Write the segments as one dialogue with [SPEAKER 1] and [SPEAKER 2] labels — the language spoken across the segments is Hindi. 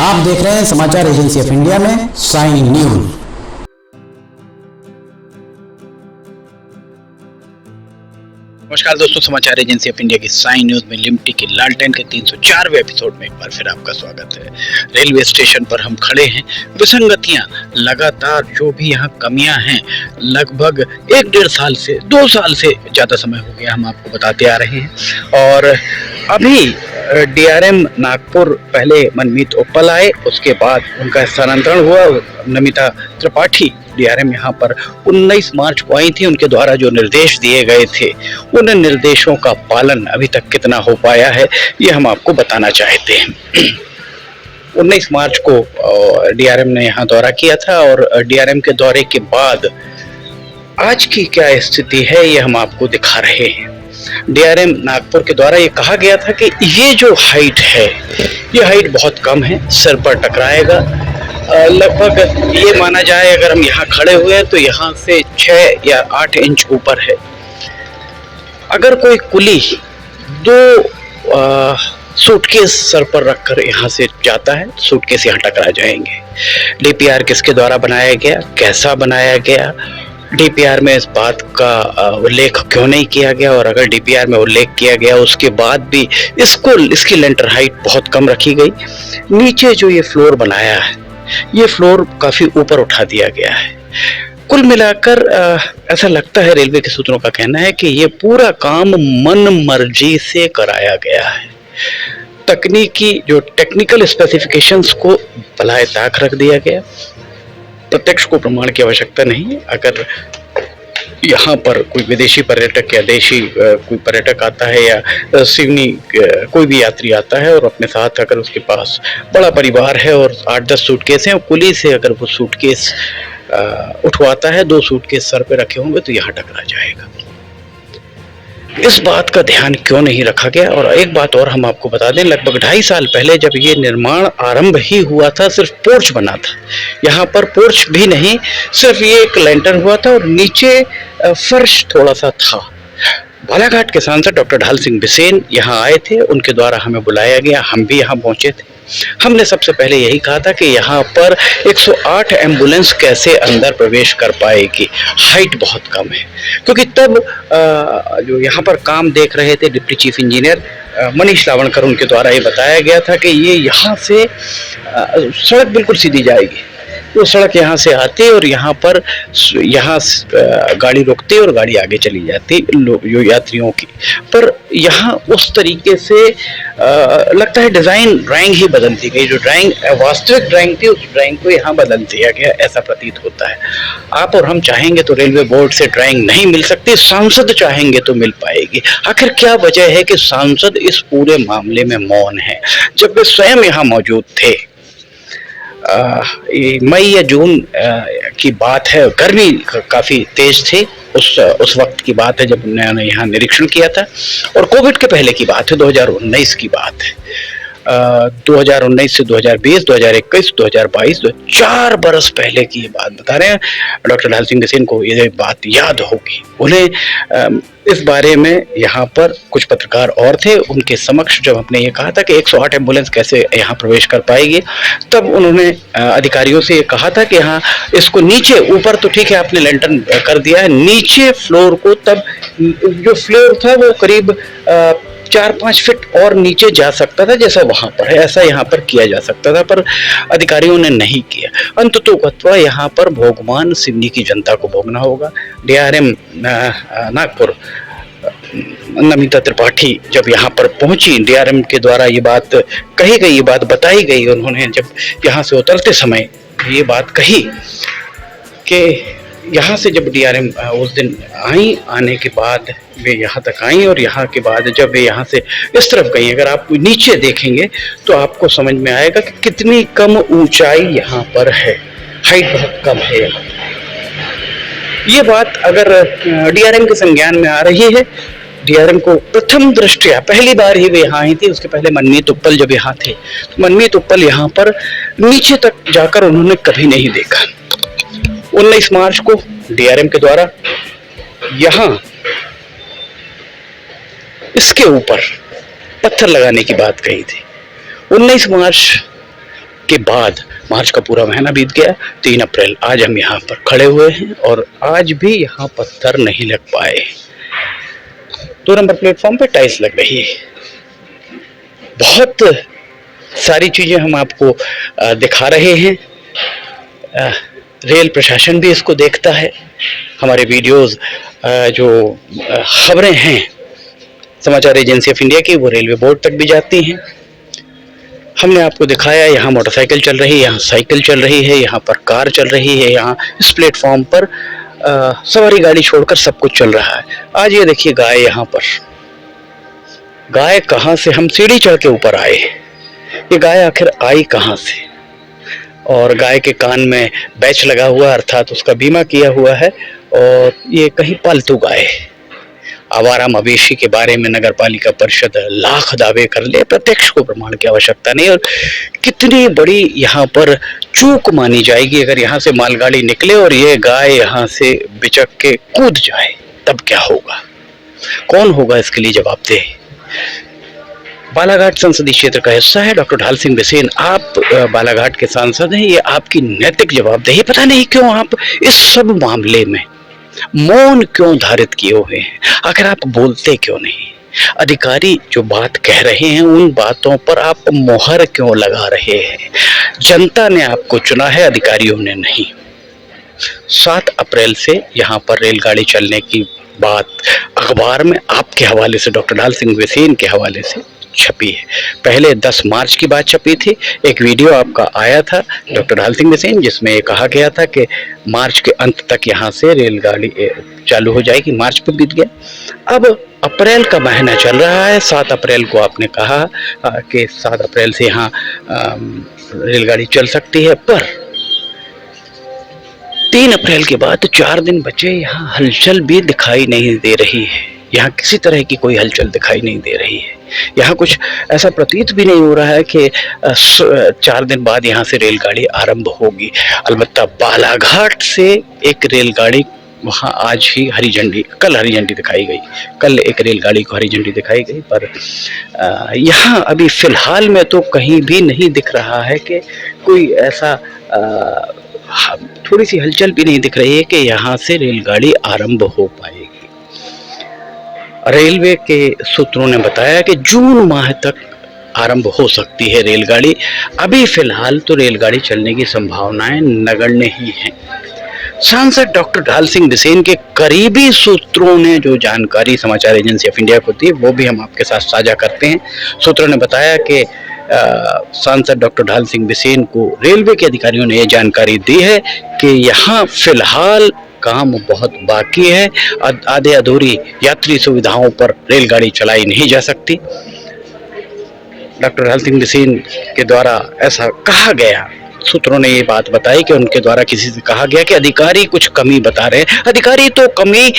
[SPEAKER 1] आप देख रहे हैं समाचार एजेंसी ऑफ इंडिया में साइन न्यूज।
[SPEAKER 2] नमस्कार दोस्तों, समाचार एजेंसी ऑफ इंडिया की साइन न्यूज में लिमटी के लालटेन के 304वें एपिसोड में एक बार फिर आपका स्वागत है। रेलवे स्टेशन पर हम खड़े हैं। विसंगतियां लगातार, जो भी यहाँ कमियां हैं, लगभग 1-1.5 साल से 2 साल से ज्यादा समय हो गया हम आपको बताते आ रहे हैं। और अभी डीआरएम नागपुर पहले मनमीत उप्पल आए, उसके बाद उनका स्थानांतरण हुआ। नमिता त्रिपाठी डीआरएम यहाँ पर 19 मार्च को आई थी। उनके द्वारा जो निर्देश दिए गए थे, उन निर्देशों का पालन अभी तक कितना हो पाया है, ये हम आपको बताना चाहते हैं। 19 मार्च को डीआरएम ने यहाँ दौरा किया था और डीआरएम के दौरे के बाद आज की क्या स्थिति है, ये हम आपको दिखा रहे हैं। डीआरएम नागपुर के द्वारा ये कहा गया था कि ये जो हाइट है, ये हाइट बहुत कम है, सिर पर टकराएगा। लगभग ये माना जाए, अगर हम यहाँ खड़े हुए हैं तो यहाँ से 6 या 8 इंच ऊपर है। अगर कोई कुली 2 सूटकेस सर पर रखकर यहाँ से जाता है, सूटकेस यहाँ टकरा जाएंगे। डीपीआर किसके द्वारा बनाया गया, कैसा बनाया गया, डीपीआर में इस बात का उल्लेख क्यों नहीं किया गया, और अगर डीपीआर में उल्लेख किया गया उसके बाद भी इसकी लेंटर हाइट बहुत कम रखी गई। नीचे जो ये फ्लोर बनाया है, ये फ्लोर काफी ऊपर उठा दिया गया है। कुल मिलाकर ऐसा लगता है, रेलवे के सूत्रों का कहना है कि ये पूरा काम मन मर्जी से कराया गया है। तकनीकी जो टेक्निकल स्पेसिफिकेशंस को भलाए ताक रख दिया गया। प्रत्यक्ष को प्रमाण की आवश्यकता नहीं। अगर यहाँ पर कोई विदेशी पर्यटक या देशी कोई पर्यटक आता है या सिवनी कोई भी यात्री आता है और अपने साथ अगर उसके पास बड़ा परिवार है और 8-10 सूटकेस हैं, और कुली से अगर वो सूटकेस उठवाता है, 2 सूटकेस सर पे रखे होंगे, तो यहाँ टकरा जाएगा। इस बात का ध्यान क्यों नहीं रखा गया। और एक बात और हम आपको बता दें, लगभग 2.5 साल पहले जब ये निर्माण आरंभ ही हुआ था, सिर्फ पोर्च बना था। यहाँ पर पोर्च भी नहीं, सिर्फ ये एक लैंटर्न हुआ था और नीचे फर्श थोड़ा सा था। बालाघाट के सांसद डॉक्टर ढाल सिंह बिसेन यहाँ आए थे, उनके द्वारा हमें बुलाया गया, हम भी यहाँ पहुंचे थे। हमने सबसे पहले यही कहा था कि यहाँ पर 108 एम्बुलेंस कैसे अंदर प्रवेश कर पाएगी, हाइट बहुत कम है। क्योंकि तब जो यहाँ पर काम देख रहे थे डिप्टी चीफ इंजीनियर मनीष लावणकर, उनके द्वारा ये बताया गया था कि ये यहाँ से सड़क बिल्कुल सीधी जाएगी। वो सड़क यहाँ से आती और यहाँ गाड़ी रुकती और गाड़ी आगे चली जाती जो यात्रियों की। पर यहाँ उस तरीके से लगता है ड्राइंग ही बदल दी गई। जो वास्तविक ड्राइंग थी, उस ड्राइंग को यहाँ बदल दिया गया, ऐसा प्रतीत होता है। आप और हम चाहेंगे तो रेलवे बोर्ड से ड्राइंग नहीं मिल सकती, सांसद चाहेंगे तो मिल पाएगी। आखिर क्या वजह है कि सांसद इस पूरे मामले में मौन है, जब वे स्वयं यहाँ मौजूद थे। मई या जून की बात है, गर्मी काफी तेज थी, उस वक्त की बात है जब उन्होंने यहाँ निरीक्षण किया था। और कोविड के पहले की बात है, 2019 की बात है। 2019 से 2020, 2021, 2022, 4 बरस पहले की ये बात बता रहे हैं। डॉक्टर ढाल सिंह बिसेन को ये बात याद होगी। उन्हें इस बारे में यहाँ पर कुछ पत्रकार और थे, उनके समक्ष जब हमने ये कहा था कि 108 एम्बुलेंस कैसे यहाँ प्रवेश कर पाएगी, तब उन्होंने अधिकारियों से ये कहा था कि हाँ, इसको नीचे, ऊपर तो ठीक है आपने लैंटर्न कर दिया है, नीचे फ्लोर को, तब जो फ्लोर था वो करीब 4-5 फीट और नीचे जा सकता था, जैसा वहां पर है, ऐसा यहाँ पर किया जा सकता था, पर अधिकारियों ने नहीं किया। अंततोगत्वा यहाँ पर भोगमान सिवनी की जनता को भोगना होगा। डीआरएम नागपुर नमिता त्रिपाठी जब यहाँ पर पहुंची, डीआरएम के द्वारा ये बात कही गई, ये बात बताई गई। उन्होंने जब यहाँ से उतरते समय ये बात कही कि यहाँ से जब डीआरएम उस दिन आई, आने के बाद वे यहाँ तक आई, और यहाँ के बाद जब वे यहाँ से इस तरफ गई, अगर आप नीचे देखेंगे तो आपको समझ में आएगा कि कितनी कम ऊंचाई यहाँ पर है, हाइट बहुत कम है। ये बात अगर डीआरएम के संज्ञान में आ रही है, डीआरएम को प्रथम दृष्टया पहली बार ही वे यहाँ आई थी, उसके पहले मनमीत उप्पल जब यहाँ थे, तो मनमीत उप्पल यहाँ पर नीचे तक जाकर उन्होंने कभी नहीं देखा। 19 मार्च को डीआरएम के द्वारा यहाँ इसके ऊपर पत्थर लगाने की बात कही थी। 19 मार्च के बाद मार्च का पूरा महीना बीत गया, 3 अप्रैल आज हम यहाँ पर खड़े हुए हैं और आज भी यहाँ पत्थर नहीं लग पाए। 2 नंबर प्लेटफॉर्म पे टाइल्स लग रही है। बहुत सारी चीजें हम आपको दिखा रहे हैं। रेल प्रशासन भी इसको देखता है। हमारे वीडियोस जो खबरें हैं समाचार एजेंसी ऑफ इंडिया की, वो रेलवे बोर्ड तक भी जाती हैं। हमने आपको दिखाया यहाँ मोटरसाइकिल चल रही है, यहाँ साइकिल चल रही है, यहाँ पर कार चल रही है, यहाँ इस प्लेटफॉर्म पर सवारी गाड़ी छोड़कर सब कुछ चल रहा है। आज ये देखिए गाय, यहाँ पर गाय कहाँ से, हम सीढ़ी चढ़ के ऊपर आए, ये गाय आखिर आई कहाँ से? और गाय के कान में बैच लगा हुआ, अर्थात उसका बीमा किया हुआ है, और ये कहीं पालतू गाय है। आवारा मवेशी के बारे में नगर पालिका परिषद लाख दावे कर ले, प्रत्यक्ष को प्रमाण की आवश्यकता नहीं। और कितनी बड़ी यहाँ पर चूक मानी जाएगी अगर यहाँ से मालगाड़ी निकले और ये गाय यहाँ से बिचक के कूद जाए, तब क्या होगा? कौन होगा इसके लिए जवाबदेह? बालाघाट संसदीय क्षेत्र का हिस्सा है डॉक्टर ढाल सिंह बिसेन, आप बालाघाट के सांसद हैं, ये आपकी नैतिक जवाबदेही। पता नहीं क्यों आप इस सब मामले में मौन क्यों धारित किए हुए हैं? आखिर आप बोलते क्यों नहीं? अधिकारी जो बात कह रहे हैं उन बातों पर आप मोहर क्यों लगा रहे हैं? जनता ने आपको चुना है, अधिकारियों ने नहीं। 7 अप्रैल से यहाँ पर रेलगाड़ी चलने की बात अखबार में आपके हवाले से, डॉक्टर ढाल सिंह बिसेन के हवाले से छपी है। पहले 10 मार्च की बात छपी थी, एक वीडियो आपका आया था डॉक्टर ढाल सिंह बिसेन, जिसमें ये कहा गया था कि मार्च के अंत तक यहाँ से रेलगाड़ी चालू हो जाएगी। मार्च पे बीत गया, अब अप्रैल का महीना चल रहा है। 7 अप्रैल को आपने कहा कि 7 अप्रैल से यहाँ रेलगाड़ी चल सकती है, पर 3 अप्रैल के बाद 4 दिन बचे, यहाँ हलचल भी दिखाई नहीं दे रही है। यहाँ किसी तरह की कोई हलचल दिखाई नहीं दे रही है। यहाँ कुछ ऐसा प्रतीत भी नहीं हो रहा है कि 4 दिन बाद यहाँ से रेलगाड़ी आरंभ होगी। अलबत्ता बालाघाट से एक रेलगाड़ी वहाँ आज ही हरी झंडी, कल हरी झंडी दिखाई गई, कल एक रेलगाड़ी को हरी झंडी दिखाई गई, पर यहाँ अभी फिलहाल में तो कहीं भी नहीं दिख रहा है कि कोई ऐसा थोड़ी सी हलचल भी नहीं दिख रही है कि यहाँ से रेलगाड़ी आरंभ हो पाएगी। रेलवे के सूत्रों ने बताया कि जून माह तक आरंभ हो सकती है रेलगाड़ी। अभी फिलहाल तो रेलगाड़ी चलने की संभावनाएं नगण्य ही हैं। सांसद डॉक्टर ढाल सिंह बिसेन के करीबी सूत्रों ने जो जानकारी समाचार एजेंसी ऑफ इंडिया को दी, वो भी हम आपके साथ साझा करते हैं। सूत्रों ने बताया कि सांसद डॉक्टर ढाल सिंह बिसेन को रेलवे के अधिकारियों ने यह जानकारी दी है कि यहाँ फिलहाल काम बहुत बाकी है, आधे अधूरी यात्री सुविधाओं पर रेलगाड़ी चलाई नहीं जा सकती। डॉक्टर ढाल सिंह बिसेन के द्वारा ऐसा कहा गया, सूत्रों ने ये बात बताई कि उनके द्वारा किसी से कहा गया कि अधिकारी कुछ कमी बता रहे हैं। अधिकारी तो कमी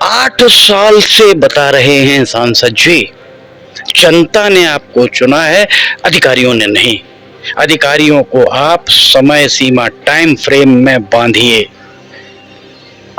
[SPEAKER 2] 8 साल से बता रहे हैं सांसद जी। जनता ने आपको चुना है, अधिकारियों ने नहीं। अधिकारियों को आप समय सीमा, टाइम फ्रेम में बांधिए।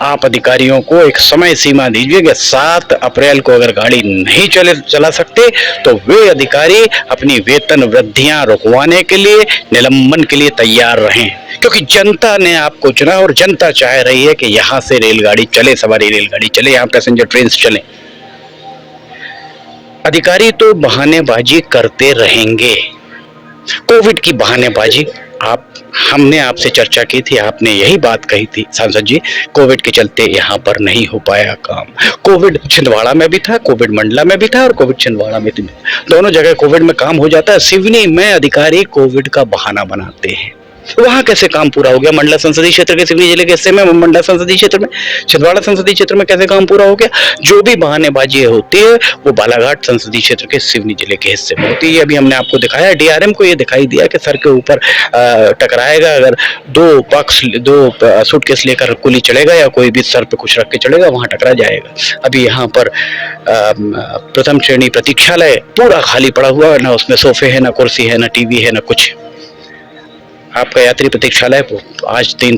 [SPEAKER 2] आप अधिकारियों को एक समय सीमा दीजिए कि 7 अप्रैल को अगर गाड़ी नहीं चला सकते तो वे अधिकारी अपनी वेतन वृद्धियां रुकवाने के लिए, निलंबन के लिए तैयार रहें, क्योंकि जनता ने आपको चुना और जनता चाह रही है कि यहाँ से रेलगाड़ी चले, सवारी रेलगाड़ी चले, यहाँ पैसेंजर ट्रेन चले। अधिकारी तो बहानेबाजी करते रहेंगे, कोविड की बहानेबाजी। हमने आपसे चर्चा की थी, आपने यही बात कही थी सांसद जी, कोविड के चलते यहाँ पर नहीं हो पाया काम। कोविड छिंदवाड़ा में भी था, कोविड मंडला में भी था और कोविड छिंदवाड़ा में भी, दोनों जगह कोविड में काम हो जाता है। सिवनी में अधिकारी कोविड का बहाना बनाते हैं, वहां कैसे काम पूरा हो गया? मंडला संसदीय क्षेत्र के सिवनी जिले के हिस्से में, मंडला संसदीय क्षेत्र में, छिंदवाड़ा संसदीय क्षेत्र में कैसे काम पूरा हो गया? जो भी बहानेबाजी होती है वो बालाघाट संसदीय क्षेत्र के सिवनी जिले के हिस्से में होती है। अभी हमने आपको दिखाया, डीआरएम को ये दिखाई दिया कि सर के ऊपर टकराएगा अगर 2 सूटकेस लेकर कुली चलेगा या कोई भी सर पे कुछ रख के चलेगा, वहां टकरा जाएगा। अभी यहाँ पर प्रथम श्रेणी प्रतीक्षालय पूरा खाली पड़ा हुआ है, ना उसमें सोफे है, ना कुर्सी है, ना टीवी है, ना कुछ। आपका यात्री प्रतीक्षालय आज 3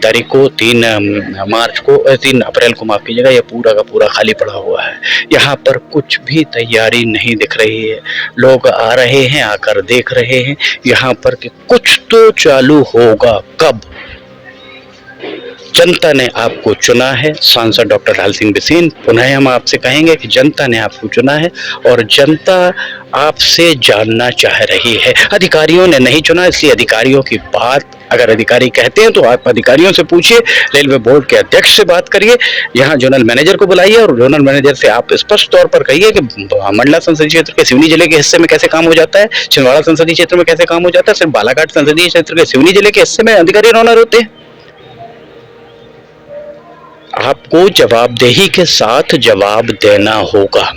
[SPEAKER 2] अप्रैल को माफ कीजिएगा, यह पूरा का पूरा खाली पड़ा हुआ है। यहाँ पर कुछ भी तैयारी नहीं दिख रही है। लोग आ रहे हैं, आकर देख रहे हैं यहाँ पर कि कुछ तो चालू होगा। कब? जनता ने आपको चुना है। सांसद डॉक्टर ढाल सिंह बिसेन, पुनः हम आपसे कहेंगे कि जनता ने आपको चुना है और जनता आपसे जानना चाह रही है। अधिकारियों ने नहीं चुना, इसलिए अधिकारियों की बात अगर अधिकारी कहते हैं तो आप अधिकारियों से पूछिए, रेलवे बोर्ड के अध्यक्ष से बात करिए, यहाँ जोनल मैनेजर को बुलाइए और जोनल मैनेजर से आप स्पष्ट तौर पर कहिए कि मंडला संसदीय क्षेत्र के सिवनी जिले के हिस्से में कैसे काम हो जाता है, छिंदवाड़ा संसदीय क्षेत्र में कैसे काम हो जाता है, सिर्फ बालाघाट संसदीय क्षेत्र के सिवनी जिले के हिस्से में अधिकारी रौनर होते हैं। आपको जवाबदेही के साथ जवाब देना होगा।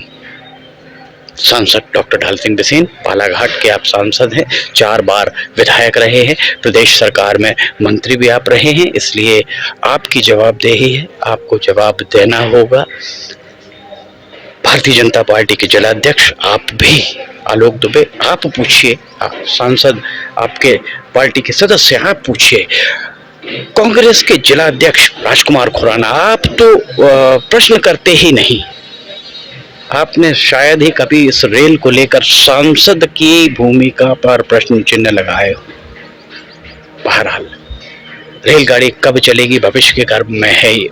[SPEAKER 2] सांसद डॉक्टर ढाल सिंह बिसेन, बालाघाट के आप सांसद हैं, 4 बार विधायक रहे हैं, प्रदेश सरकार में मंत्री भी आप रहे हैं, इसलिए आपकी जवाबदेही है, आपको जवाब देना होगा। भारतीय जनता पार्टी के जिलाध्यक्ष आप भी, आलोक दुबे, आप पूछिए, आप सांसद, आपके पार्टी के सदस्य, आप पूछिए। कांग्रेस के जिलाध्यक्ष राजकुमार खुराना, आप तो प्रश्न करते ही नहीं। आपने शायद ही कभी इस रेल को लेकर सांसद की भूमिका पर प्रश्न चिन्ह लगाए हो। बहरहाल रेलगाड़ी कब चलेगी भविष्य के गर्भ में है ये।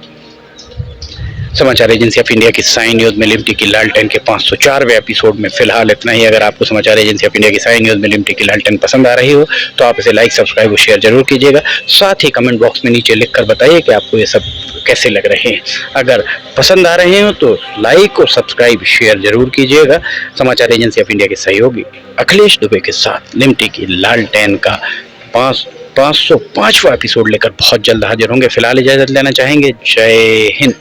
[SPEAKER 2] समाचार एजेंसी ऑफ इंडिया की साइन न्यूज में लिमटी की लालटेन के 504वें एपिसोड में फिलहाल इतना ही। अगर आपको समाचार एजेंसी ऑफ इंडिया की साइन न्यूज में लिमटी की लालटेन पसंद आ रही हो तो आप इसे लाइक, सब्सक्राइब और शेयर जरूर कीजिएगा। साथ ही कमेंट बॉक्स में नीचे लिखकर बताइए कि आपको ये सब कैसे लग रहे हैं। अगर पसंद आ रहे हो तो लाइक और सब्सक्राइब शेयर जरूर कीजिएगा। समाचार एजेंसी ऑफ इंडिया के सहयोगी अखिलेश दुबे के साथ लिमटी की लालटेन का 505वां एपिसोड लेकर बहुत जल्द हाजिर होंगे। फिलहाल इजाजत लेना चाहेंगे। जय हिंद।